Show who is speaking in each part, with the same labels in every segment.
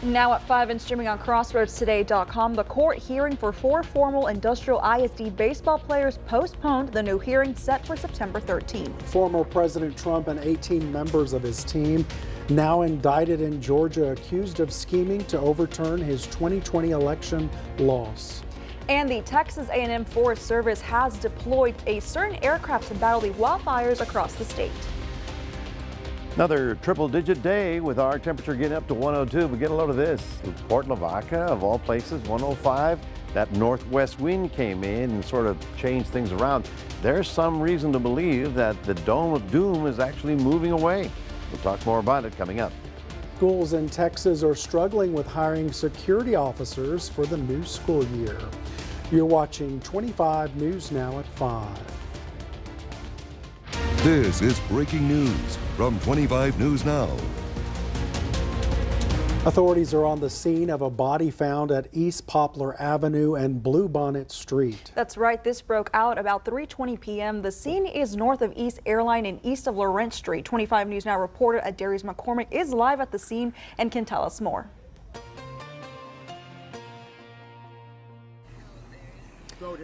Speaker 1: Now at 5 and streaming on crossroadstoday.com, the court hearing for 4 former Industrial ISD baseball players postponed. The new hearing set for September 13th.
Speaker 2: Former President Trump and 18 members of his team now indicted in Georgia, accused of scheming to overturn his 2020 election loss.
Speaker 1: And the Texas A&M Forest Service has deployed a certain aircraft to battle the wildfires across the state.
Speaker 3: Another triple-digit day with our temperature getting up to 102. But get a load of this. Port Lavaca, of all places, 105. That northwest wind came in and sort of changed things around. There's some reason to believe that the Dome of Doom is actually moving away. We'll talk more about it coming up.
Speaker 2: Schools in Texas are struggling with hiring security officers for the new school year. You're watching 25 News Now at 5.
Speaker 4: This is breaking news from 25 News Now.
Speaker 2: Authorities are on the scene of a body found at East Poplar Avenue and Bluebonnet Street.
Speaker 1: That's right. This broke out about 3:20 p.m. The scene is north of East Airline and east of Lawrence Street. 25 News Now reporter Darius McCormick is live at the scene and can tell us more.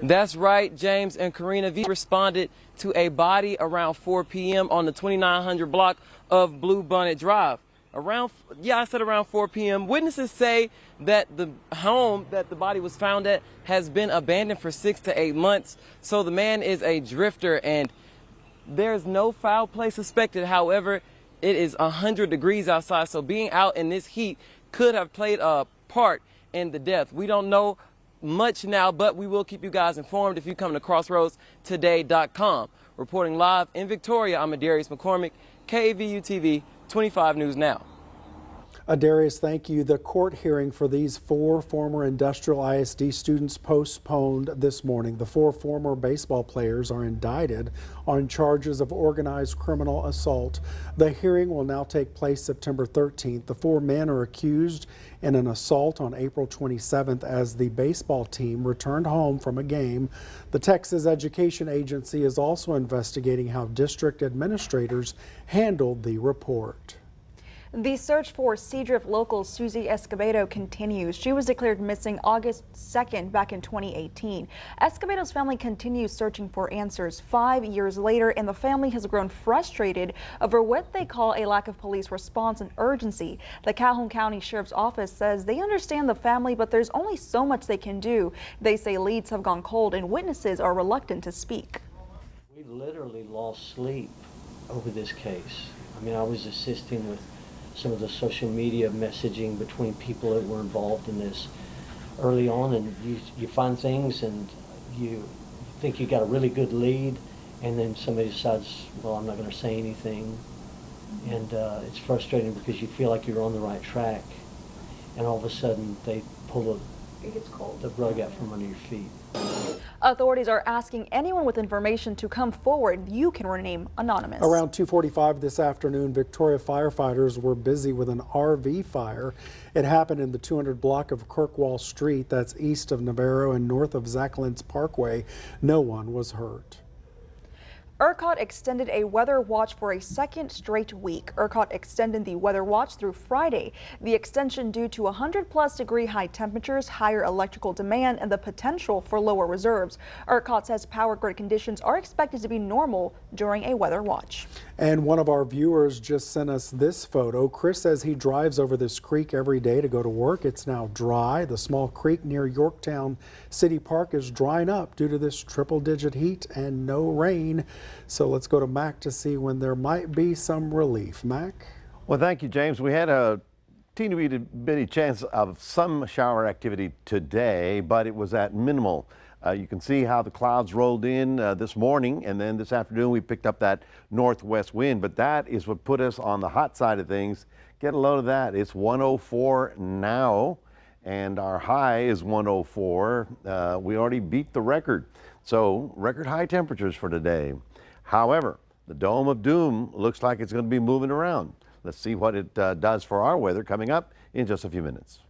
Speaker 5: That's right, James and Karina. We responded to a body around 4 p.m. on the 2900 block of Bluebonnet Drive. Around 4 p.m. Witnesses say that the home that the body was found at has been abandoned for 6 to 8 months. So the man is a drifter and there's no foul play suspected. However, it is 100 degrees outside, so being out in this heat could have played a part in the death. We don't know much now, but we will keep you guys informed if you come to crossroadstoday.com. Reporting live in Victoria, I'm Darius McCormick, KVU TV, 25 News Now.
Speaker 2: Darius, thank you. The court hearing for these 4 former Industrial ISD students postponed this morning. The 4 former baseball players are indicted on charges of organized criminal assault. The hearing will now take place September 13th. The 4 men are accused in an assault on April 27th as the baseball team returned home from a game. The Texas Education Agency is also investigating how district administrators handled the report.
Speaker 1: The search for Seadrift local Susie Escobedo continues. She was declared missing August 2nd back in 2018. Escobedo's family continues searching for answers 5 years later, and the family has grown frustrated over what they call a lack of police response and urgency. The Calhoun County Sheriff's Office says they understand the family, but there's only so much they can do. They say leads have gone cold and witnesses are reluctant to speak.
Speaker 6: We literally lost sleep over this case. I mean, I was assisting with some of the social media messaging between people that were involved in this early on, and you find things and you think you got a really good lead, and then somebody decides, well, I'm not going to say anything, and it's frustrating because you feel like you're on the right track, and all of a sudden they pull the rug out from under your feet.
Speaker 1: Authorities are asking anyone with information to come forward. You can remain anonymous.
Speaker 2: Around 2:45 this afternoon, Victoria firefighters were busy with an RV fire. It happened in the 200 block of Kirkwall Street, that's east of Navarro and north of Zachlins Parkway. No one was hurt.
Speaker 1: ERCOT extended a weather watch for a second straight week. ERCOT extended the weather watch through Friday. The extension due to 100+ degree high temperatures, higher electrical demand, and the potential for lower reserves. ERCOT says power grid conditions are expected to be normal during a weather watch.
Speaker 2: And one of our viewers just sent us this photo. Chris says he drives over this creek every day to go to work. It's now dry. The small creek near Yorktown City Park is drying up due to this triple-digit heat and no rain. So let's go to Mac to see when there might be some relief. Mac?
Speaker 3: Well, thank you, James. We had a teeny bitty chance of some shower activity today, but it was at minimal. You can see how the clouds rolled in this morning, and then this afternoon we picked up that northwest wind, but that is what put us on the hot side of things. Get a load of that. It's 104 now, and our high is 104. We already beat the record. So record high temperatures for today. However, the Dome of Doom looks like it's going to be moving around. Let's see what it does for our weather coming up in just a few minutes.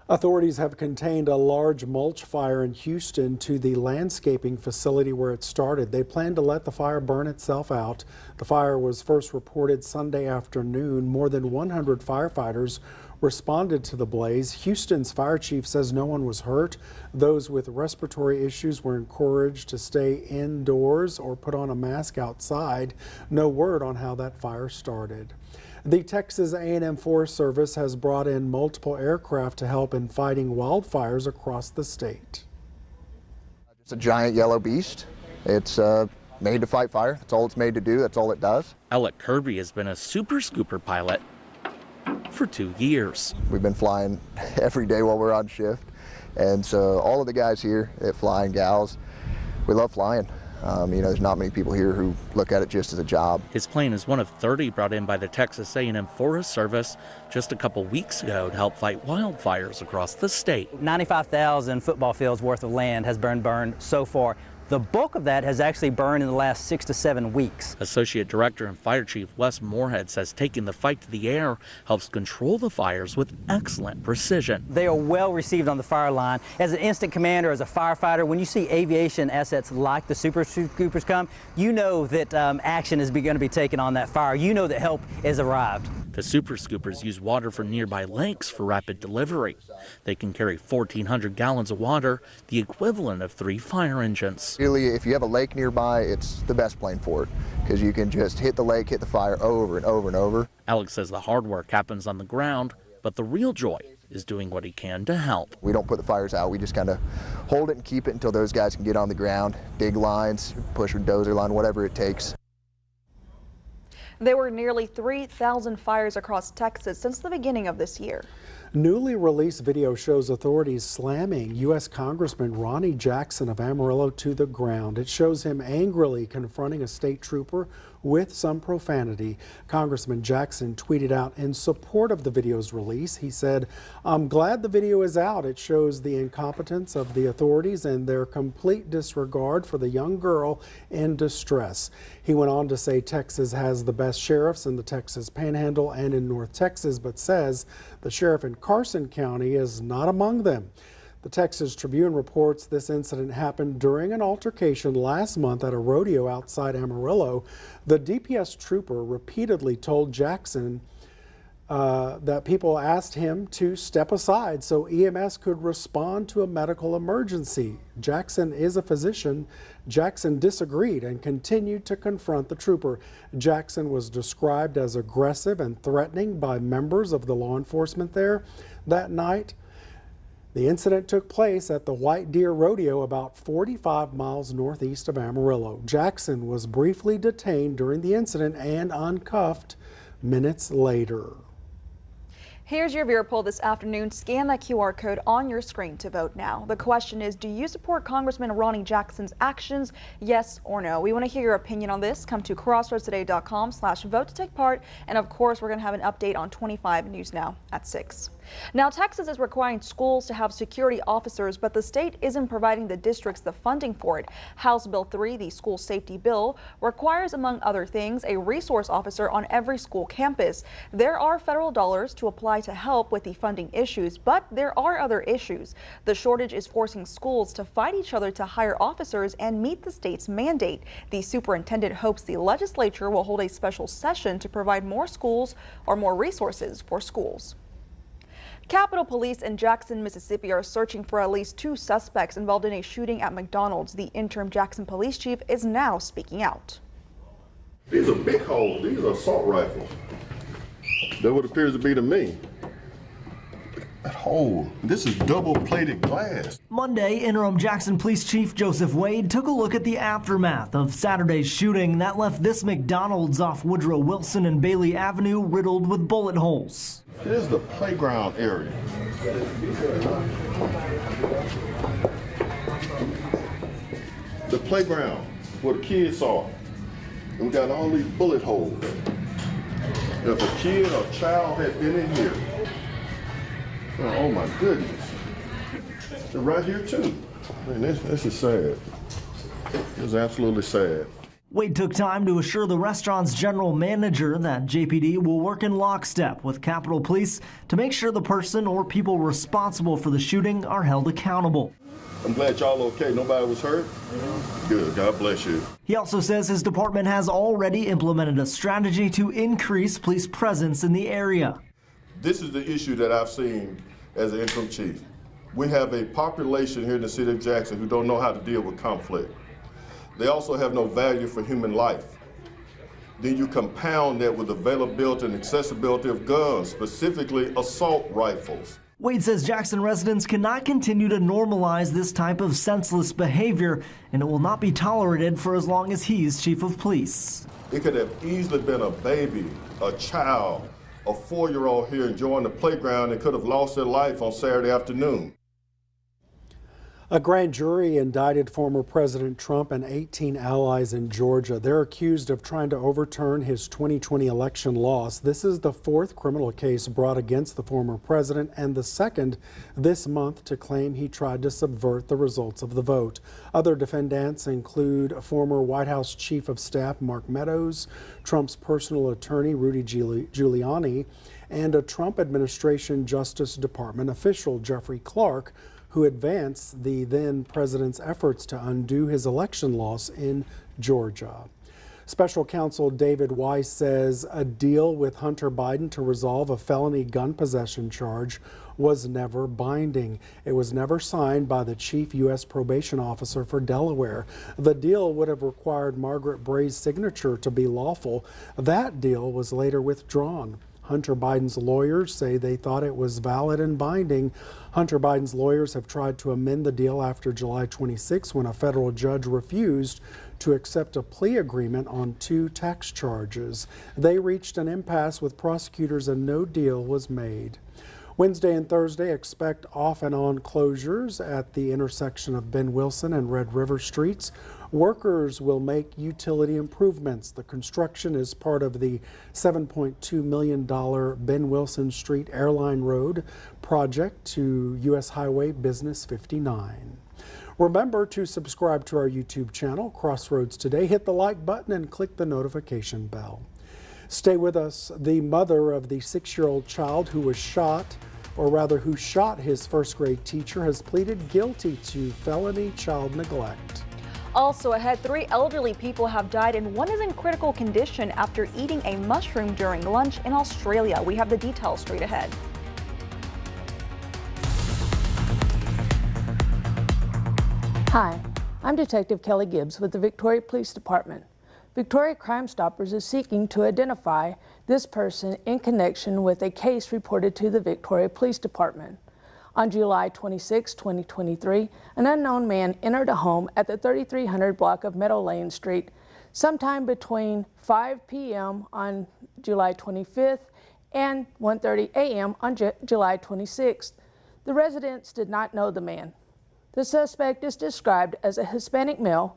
Speaker 2: Authorities have contained a large mulch fire in Houston to the landscaping facility where it started. They plan to let the fire burn itself out. The fire was first reported Sunday afternoon. More than 100 firefighters responded to the blaze. Houston's fire chief says no one was hurt. Those with respiratory issues were encouraged to stay indoors or put on a mask outside. No word on how that fire started. The Texas A&M Forest Service has brought in multiple aircraft to help in fighting wildfires across the state.
Speaker 7: It's a giant yellow beast. It's made to fight fire. That's all it's made to do. That's all it does.
Speaker 8: Alec Kirby has been a super scooper pilot for 2 years.
Speaker 7: We've been flying every day while we're on shift. And so all of the guys here that fly and gals, we love flying. There's not many people here who look at it just as a job.
Speaker 8: His plane is one of 30 brought in by the Texas A&M Forest Service just a couple weeks ago to help fight wildfires across the state.
Speaker 9: 95,000 football fields worth of land has burned so far. The bulk of that has actually burned in the last 6 to 7 weeks.
Speaker 8: Associate Director and Fire Chief Wes Moorhead says taking the fight to the air helps control the fires with excellent precision.
Speaker 9: They are well received on the fire line. As an instant commander, as a firefighter, when you see aviation assets like the Super Scoopers come, you know that action is going to be taken on that fire. You know that help has arrived.
Speaker 8: The Super Scoopers use water from nearby lakes for rapid delivery. They can carry 1,400 gallons of water, the equivalent of 3 fire engines.
Speaker 7: Really, if you have a lake nearby, it's the best plane for it because you can just hit the lake, hit the fire over and over and over.
Speaker 8: Alex says the hard work happens on the ground, but the real joy is doing what he can to help.
Speaker 7: We don't put the fires out. We just kind of hold it and keep it until those guys can get on the ground, dig lines, push a dozer line, whatever it takes.
Speaker 1: There were nearly 3,000 fires across Texas since the beginning of this year.
Speaker 2: Newly released video shows authorities slamming U.S. Congressman Ronnie Jackson of Amarillo to the ground. It shows him angrily confronting a state trooper with some profanity. Congressman Jackson tweeted out in support of the video's release. He said, "I'm glad the video is out. It shows the incompetence of the authorities and their complete disregard for the young girl in distress." He went on to say Texas has the best sheriffs in the Texas Panhandle and in North Texas, but says the sheriff in Carson County is not among them. The Texas Tribune reports this incident happened during an altercation last month at a rodeo outside Amarillo. The DPS trooper repeatedly told Jackson that people asked him to step aside so EMS could respond to a medical emergency. Jackson is a physician. Jackson disagreed and continued to confront the trooper. Jackson was described as aggressive and threatening by members of the law enforcement there. That night, the incident took place at the White Deer Rodeo about 45 miles northeast of Amarillo. Jackson was briefly detained during the incident and uncuffed minutes later.
Speaker 1: Here's your viewer poll this afternoon. Scan that QR code on your screen to vote now. The question is, do you support Congressman Ronnie Jackson's actions? Yes or no? We want to hear your opinion on this. Come to crossroadstoday.com/vote to take part. And of course, we're going to have an update on 25 News Now at 6. Now, Texas is requiring schools to have security officers, but the state isn't providing the districts the funding for it. House Bill 3, the school safety bill, requires, among other things, a resource officer on every school campus. There are federal dollars to apply to help with the funding issues, but there are other issues. The shortage is forcing schools to fight each other to hire officers and meet the state's mandate. The superintendent hopes the legislature will hold a special session to provide more schools or more resources for schools. Capitol Police in Jackson, Mississippi are searching for at least 2 suspects involved in a shooting at McDonald's. The interim Jackson police chief is now speaking out.
Speaker 10: These are big holes. These are assault rifles. That's what it appears to be to me. That hole. This is double-plated glass.
Speaker 11: Monday, interim Jackson Police Chief Joseph Wade took a look at the aftermath of Saturday's shooting that left this McDonald's off Woodrow Wilson and Bailey Avenue riddled with bullet holes.
Speaker 10: Here's the playground area. The playground where the kids are. And we got all these bullet holes. If a kid or child had been in here, oh my goodness. They're right here too. Man, this is sad. It's absolutely sad.
Speaker 11: Wade took time to assure the restaurant's general manager that JPD will work in lockstep with Capitol Police to make sure the person or people responsible for the shooting are held accountable.
Speaker 10: I'm glad y'all okay. Nobody was hurt? Good. God bless you.
Speaker 11: He also says his department has already implemented a strategy to increase police presence in the area.
Speaker 10: This is the issue that I've seen as an interim chief. We have a population here in the city of Jackson who don't know how to deal with conflict. They also have no value for human life. Then you compound that with availability and accessibility of guns, specifically assault rifles.
Speaker 11: Wade says Jackson residents cannot continue to normalize this type of senseless behavior, and it will not be tolerated for as long as he's chief of police.
Speaker 10: It could have easily been a baby, a child, a 4-year-old here enjoying the playground and could have lost their life on Saturday afternoon.
Speaker 2: A grand jury indicted former President Trump and 18 allies in Georgia. They're accused of trying to overturn his 2020 election loss. This is the 4th criminal case brought against the former president and the 2nd this month to claim he tried to subvert the results of the vote. Other defendants include former White House Chief of Staff Mark Meadows, Trump's personal attorney Rudy Giuliani, and a Trump administration Justice Department official Jeffrey Clark, who advanced the then president's efforts to undo his election loss in Georgia. Special counsel David Weiss says a deal with Hunter Biden to resolve a felony gun possession charge was never binding. It was never signed by the chief U.S. probation officer for Delaware. The deal would have required Margaret Bray's signature to be lawful. That deal was later withdrawn. Hunter Biden's lawyers say they thought it was valid and binding. Hunter Biden's lawyers have tried to amend the deal after July 26 when a federal judge refused to accept a plea agreement on 2 tax charges. They reached an impasse with prosecutors and no deal was made. Wednesday and Thursday, expect off and on closures at the intersection of Ben Wilson and Red River Streets. Workers will make utility improvements. The construction is part of the $7.2 million Ben Wilson Street Airline Road project to U.S. Highway Business 59. Remember to subscribe to our YouTube channel, Crossroads Today. Hit the like button and click the notification bell. Stay with us. The mother of the 6-year-old child who was shot, or rather who shot his first-grade teacher, has pleaded guilty to felony child neglect.
Speaker 1: Also ahead, 3 elderly people have died and 1 is in critical condition after eating a mushroom during lunch in Australia. We have the details straight ahead.
Speaker 12: Hi, I'm Detective Kelly Gibbs with the Victoria Police Department. Victoria Crime Stoppers is seeking to identify this person in connection with a case reported to the Victoria Police Department. On July 26, 2023, an unknown man entered a home at the 3300 block of Meadow Lane Street sometime between 5 p.m. on July 25th and 1:30 a.m. on July 26th. The residents did not know the man. The suspect is described as a Hispanic male,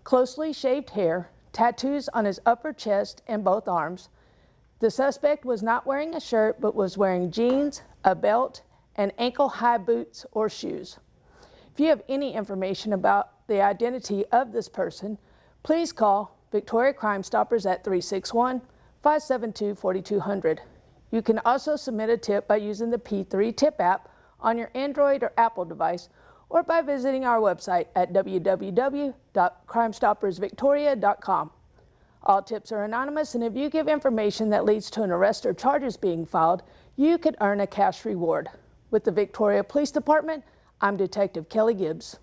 Speaker 12: closely shaved hair, tattoos on his upper chest and both arms. The suspect was not wearing a shirt but was wearing jeans, a belt, and ankle-high boots or shoes. If you have any information about the identity of this person, please call Victoria Crime Stoppers at 361-572-4200. You can also submit a tip by using the P3 Tip app on your Android or Apple device, or by visiting our website at www.crimestoppersvictoria.com. All tips are anonymous, and if you give information that leads to an arrest or charges being filed, you could earn a cash reward. With the Victoria Police Department, I'm Detective Kelly Gibbs.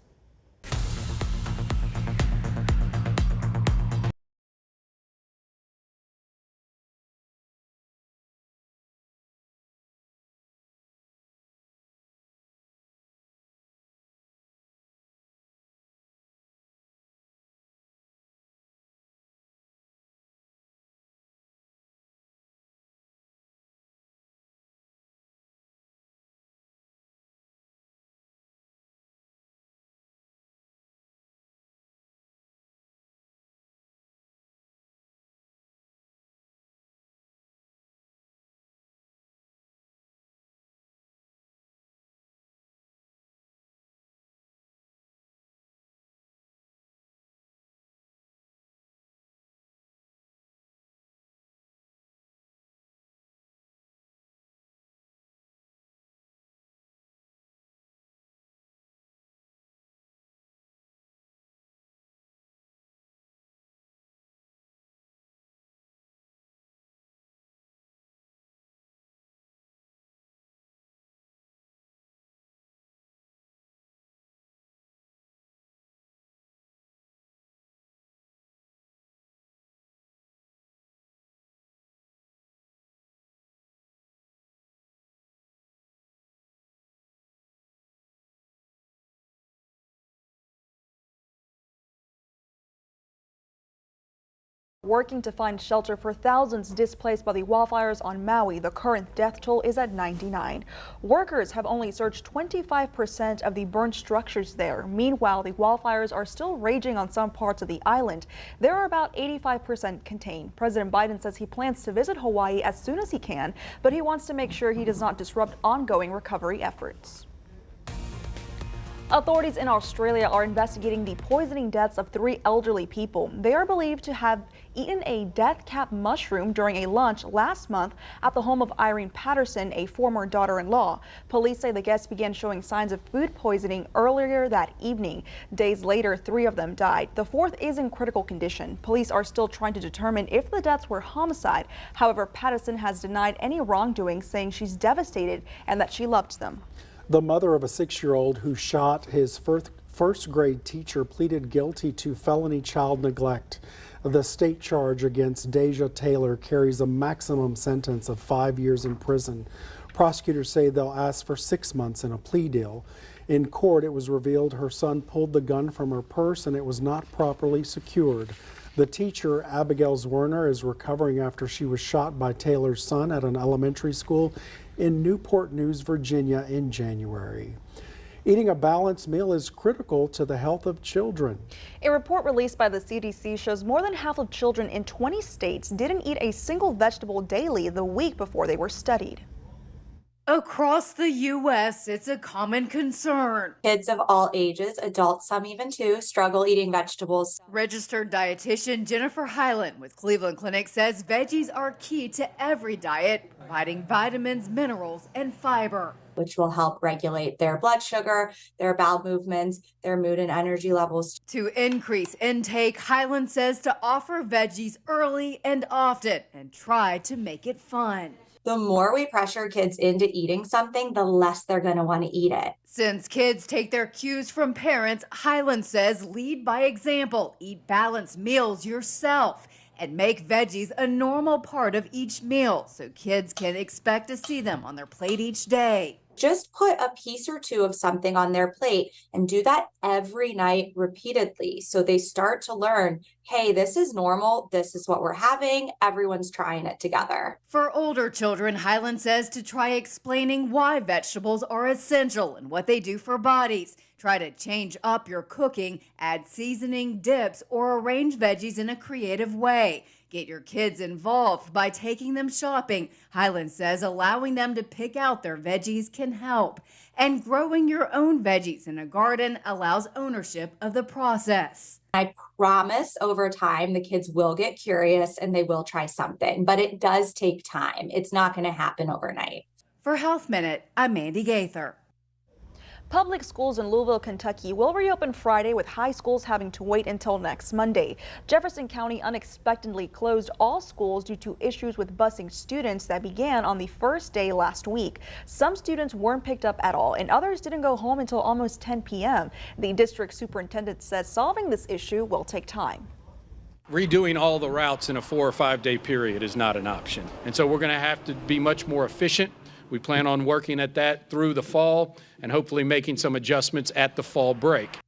Speaker 1: Working to find shelter for thousands displaced by the wildfires on Maui, the current death toll is at 99. Workers have only searched 25% of the burned structures there. Meanwhile, the wildfires are still raging on some parts of the island. They are about 85% contained. President Biden says he plans to visit Hawaii as soon as he can, but he wants to make sure he does not disrupt ongoing recovery efforts. Authorities in Australia are investigating the poisoning deaths of 3 elderly people. They are believed to have eaten a death cap mushroom during a lunch last month at the home of Irene Patterson, a former daughter-in-law. Police say the guests began showing signs of food poisoning earlier that evening. Days later, 3 of them died. The 4th is in critical condition. Police are still trying to determine if the deaths were homicide. However, Patterson has denied any wrongdoing, saying she's devastated and that she loved them.
Speaker 2: The mother of a 6-year-old who shot his first grade teacher pleaded guilty to felony child neglect. The state charge against Deja Taylor carries a maximum sentence of 5 years in prison. Prosecutors say they'll ask for 6 months in a plea deal. In court, it was revealed her son pulled the gun from her purse and it was not properly secured. The teacher, Abigail Zwerner, is recovering after she was shot by Taylor's son at an elementary school in Newport News, Virginia in January. Eating a balanced meal is critical to the health of children.
Speaker 1: A report released by the CDC shows more than half of children in 20 states didn't eat a single vegetable daily the week before they were studied.
Speaker 13: Across the U.S., it's a common concern.
Speaker 14: Kids of all ages, adults, some even too, struggle eating vegetables.
Speaker 13: Registered dietitian Jennifer Hyland with Cleveland Clinic says veggies are key to every diet, providing vitamins, minerals, and fiber,
Speaker 14: which will help regulate their blood sugar, their bowel movements, their mood and energy levels.
Speaker 13: To increase intake, Hyland says to offer veggies early and often and try to make it fun.
Speaker 14: The more we pressure kids into eating something, the less they're going to want to eat it.
Speaker 13: Since kids take their cues from parents, Hyland says lead by example, eat balanced meals yourself, and make veggies a normal part of each meal so kids can expect to see them on their plate each day.
Speaker 14: Just put a piece or two of something on their plate and do that every night repeatedly. So they start to learn, hey, this is normal. This is what we're having. Everyone's trying it together.
Speaker 13: For older children, Hyland says to try explaining why vegetables are essential and what they do for bodies. Try to change up your cooking, add seasoning, dips, or arrange veggies in a creative way. Get your kids involved by taking them shopping. Hyland says allowing them to pick out their veggies can help. And growing your own veggies in a garden allows ownership of the process.
Speaker 14: I promise over time the kids will get curious and they will try something, but it does take time. It's not going to happen overnight.
Speaker 13: For Health Minute, I'm Mandy Gaither.
Speaker 1: Public schools in Louisville, Kentucky will reopen Friday, with high schools having to wait until next Monday. Jefferson County unexpectedly closed all schools due to issues with busing students that began on the first day last week. Some students weren't picked up at all, and others didn't go home until almost 10 p.m. The district superintendent says solving this issue will take time.
Speaker 15: Redoing all the routes in a 4 or 5 day period is not an option. And so we're going to have to be much more efficient. We plan on working at that through the fall and hopefully making some adjustments at the fall break.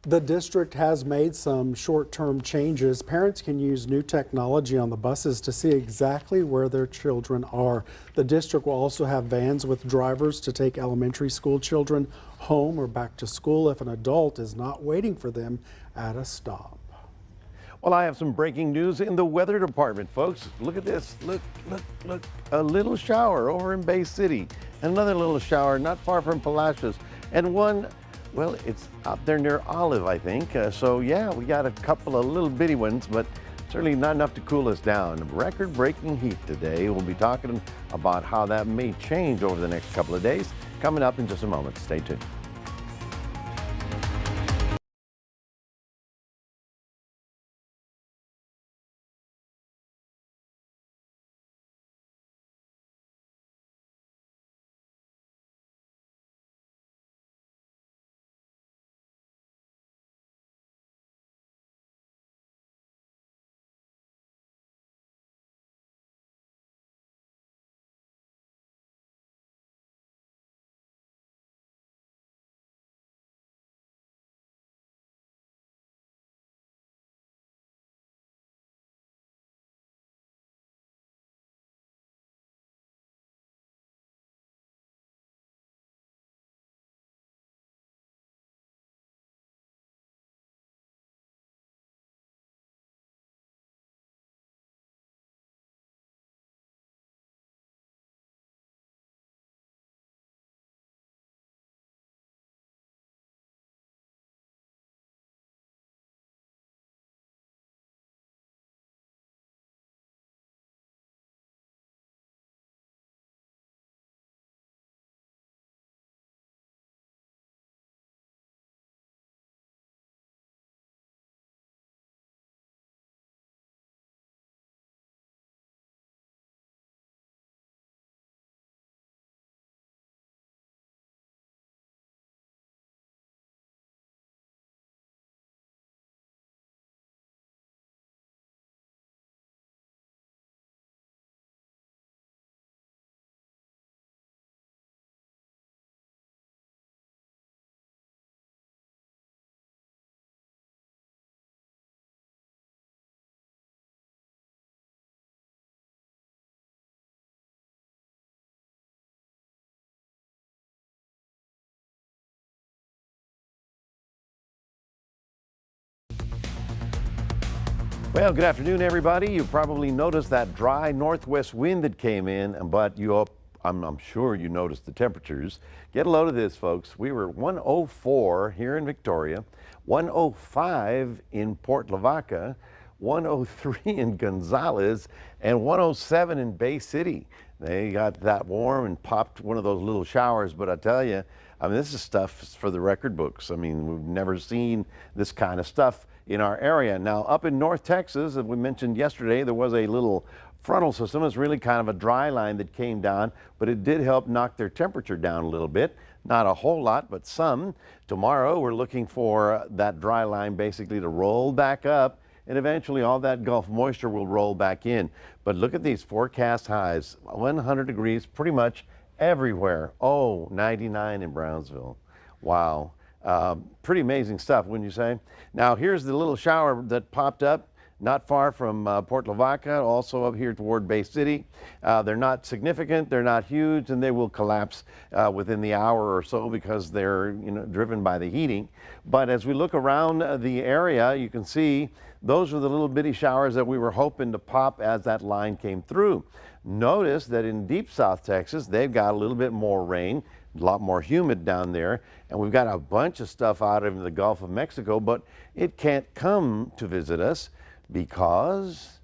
Speaker 2: The district has made some short-term changes. Parents can use new technology on the buses to see exactly where their children are. The district will also have vans with drivers to take elementary school children home or back to school if an adult is not waiting for them at a stop.
Speaker 3: Well, I have some breaking news in the weather department, folks. Look at this. Look. A little shower over in Bay City. Another little shower not far from Palacios. And one, well, it's out there near Olive, I think. So, yeah, we got a couple of little bitty ones, but certainly not enough to cool us down. Record-breaking heat today. We'll be talking about how that may change over the next couple of days. Coming up in just a moment. Stay tuned. Well, good afternoon, everybody. You probably noticed that dry northwest wind that came in, but I'm sure you noticed the temperatures. Get a load of this, folks. We were 104 here in Victoria, 105 in Port Lavaca, 103 in Gonzales, and 107 in Bay City. They got that warm and popped one of those little showers, but I tell you, I mean, this is stuff for the record books. I mean, we've never seen this kind of stuff in our area. Now, up in North Texas, as we mentioned yesterday, there was a little frontal system. It's really kind of a dry line that came down, but it did help knock their temperature down a little bit. Not a whole lot, but some. Tomorrow, we're looking for that dry line basically to roll back up, and eventually all that Gulf moisture will roll back in. But look at these forecast highs, 100 degrees pretty much everywhere. Oh, 99 in Brownsville. Wow. Pretty amazing stuff, wouldn't you say? Now, here's the little shower that popped up not far from Port Lavaca, also up here toward Bay City. They're not significant, they're not huge, and they will collapse within the hour or so because they're driven by the heating. But as we look around the area, you can see those are the little bitty showers that we were hoping to pop as that line came through. Notice that in deep South Texas, they've got a little bit more rain, a lot more humid down there, and we've got a bunch of stuff out of the Gulf of Mexico, but it can't come to visit us because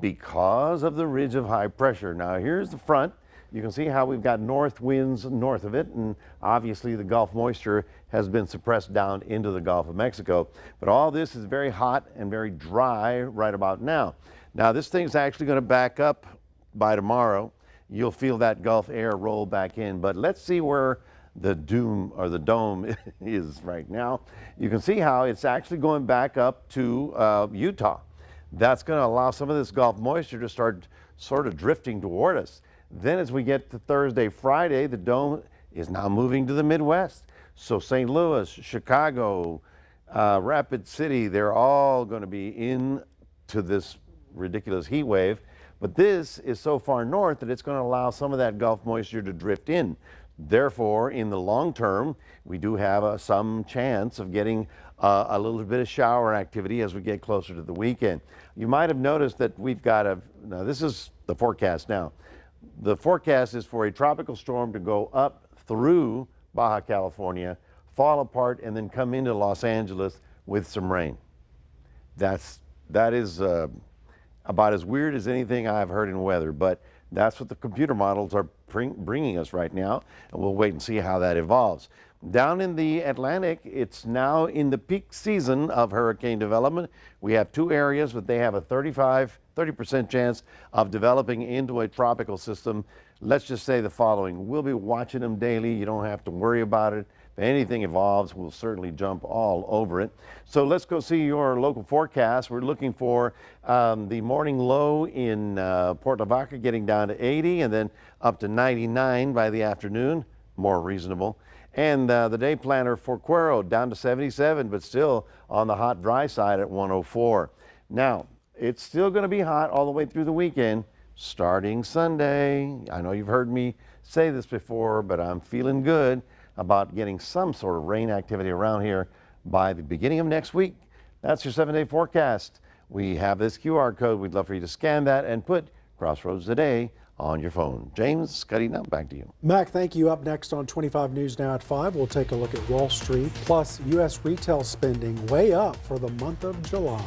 Speaker 3: of the ridge of high pressure. Now, here's the front. You can see how we've got north winds north of it, and obviously the Gulf moisture has been suppressed down into the Gulf of Mexico. But all this is very hot and very dry right about now. Now, this thing's actually going to back up by tomorrow. You'll feel that Gulf air roll back in, but let's see where the dome is right now. You can see how it's actually going back up to Utah. That's going to allow some of this Gulf moisture to start sort of drifting toward us. Then as we get to Thursday, Friday, the dome is now moving to the Midwest. So St. Louis, Chicago, Rapid City, they're all going to be into this ridiculous heat wave. But this is so far north that it's going to allow some of that Gulf moisture to drift in. Therefore, in the long term, we do have some chance of getting a little bit of shower activity as we get closer to the weekend. You might have noticed that we've got now this is the forecast now. The forecast is for a tropical storm to go up through Baja California, fall apart, and then come into Los Angeles with some rain. That is about as weird as anything I've heard in weather, but that's what the computer models are bringing us right now, and we'll wait and see how that evolves. Down in the Atlantic, it's now in the peak season of hurricane development. We have two areas, but they have a 30% chance of developing into a tropical system. Let's just say the following. We'll be watching them daily. You don't have to worry about it. If anything evolves, we'll certainly jump all over it. So let's go see your local forecast. We're looking for the morning low in Port Lavaca getting down to 80 and then up to 99 by the afternoon, more reasonable. And the day planner for Cuero down to 77, but still on the hot, dry side at 104. Now, it's still going to be hot all the way through the weekend, starting Sunday. I know you've heard me say this before, but I'm feeling good about getting some sort of rain activity around here by the beginning of next week. That's your 7-day forecast. We have this QR code. We'd love for you to scan that and put Crossroads Today on your phone. James, Karina, back to you.
Speaker 2: Mac, thank you. Up next on 25 News Now at 5, we'll take a look at Wall Street, plus U.S. retail spending way up for the month of July.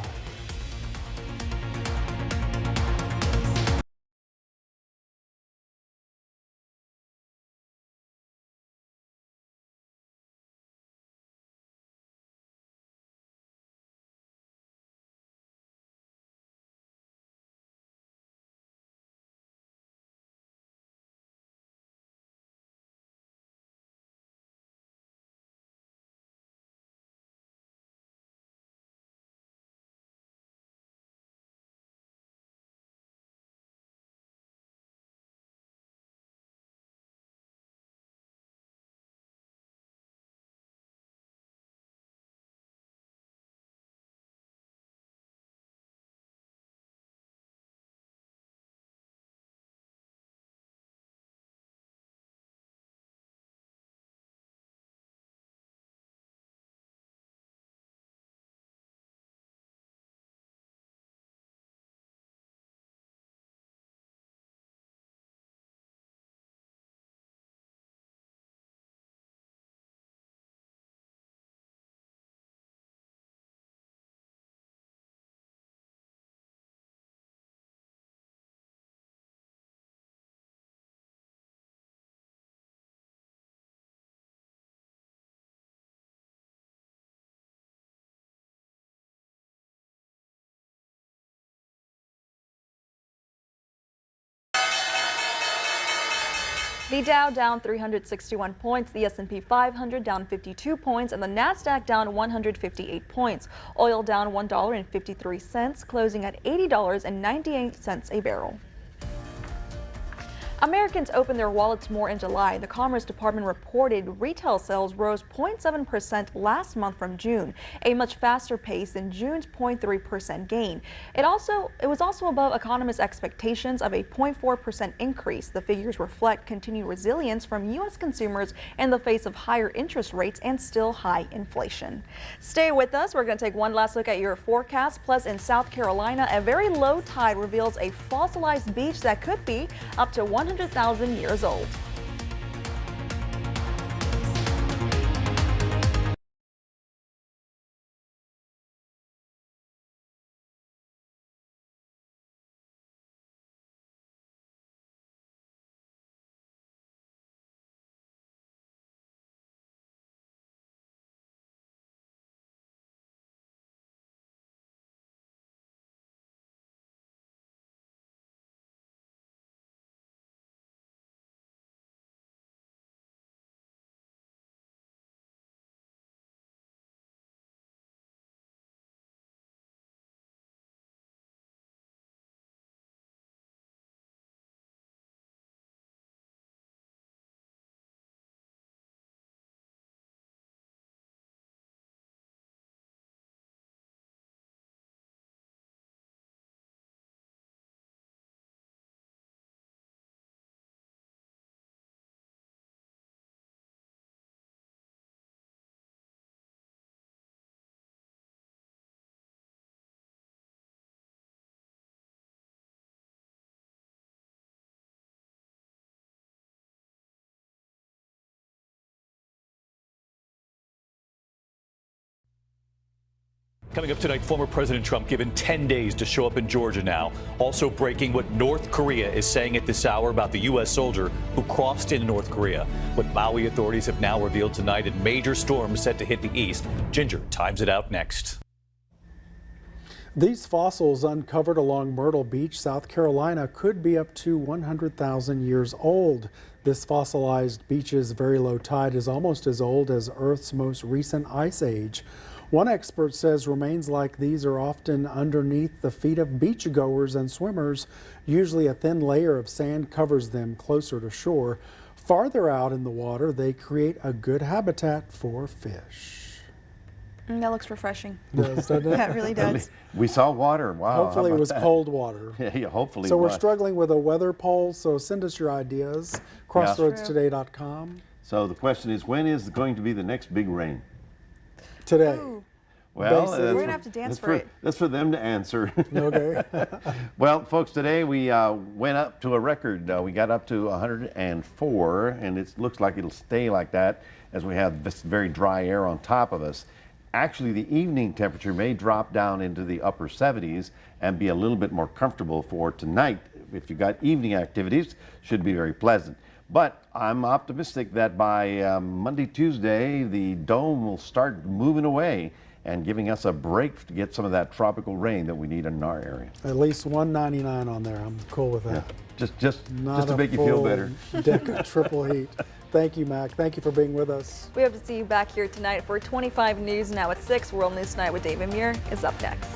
Speaker 1: The Dow down 361 points, the S&P 500 down 52 points, and the Nasdaq down 158 points. Oil down $1.53, closing at $80.98 a barrel. Americans opened their wallets more in July. The Commerce Department reported retail sales rose 0.7% last month from June, a much faster pace than June's 0.3% gain. It was also above economists' expectations of a 0.4% increase. The figures reflect continued resilience from U.S. consumers in the face of higher interest rates and still high inflation. Stay with us. We're going to take one last look at your forecast. Plus, in South Carolina, a very low tide reveals a fossilized beach that could be up to 100,000 years old.
Speaker 16: Coming up tonight, former President Trump given 10 days to show up in Georgia now. Also breaking what North Korea is saying at this hour about the U.S. soldier who crossed into North Korea. What Maui authorities have now revealed tonight, and major storms set to hit the east. Ginger times it out next.
Speaker 2: These fossils uncovered along Myrtle Beach, South Carolina, could be up to 100,000 years old. This fossilized beach's very low tide is almost as old as Earth's most recent ice age. One expert says remains like these are often underneath the feet of beachgoers and swimmers. Usually a thin layer of sand covers them closer to shore. Farther out in the water, they create a good habitat for fish.
Speaker 1: That looks refreshing.
Speaker 2: Does, doesn't it?
Speaker 1: That really does.
Speaker 3: We saw water. Wow.
Speaker 2: Hopefully it was cold water.
Speaker 3: Yeah, hopefully.
Speaker 2: So we're struggling with a weather poll, so send us your ideas. Crossroadstoday.com.
Speaker 3: So the question is, when is going to be the next big rain?
Speaker 2: Today.
Speaker 1: Ooh.
Speaker 3: Well,
Speaker 1: we're going to have to dance for it.
Speaker 3: That's for them to answer.
Speaker 2: Okay.
Speaker 3: Well, folks, today we went up to a record. We got up to 104, and it looks like it'll stay like that as we have this very dry air on top of us. Actually, the evening temperature may drop down into the upper 70s and be a little bit more comfortable for tonight. If you got evening activities, should be very pleasant. But I'm optimistic that by Monday, Tuesday, the dome will start moving away and giving us a break to get some of that tropical rain that we need in our area.
Speaker 2: At least 199 on there. I'm cool with that.
Speaker 3: Yeah. Just to make you feel better.
Speaker 2: Deck of triple heat. Thank you, Mac. Thank you for being with us.
Speaker 1: We hope to see you back here tonight for 25 News Now at 6. World News Tonight with David Muir is up next.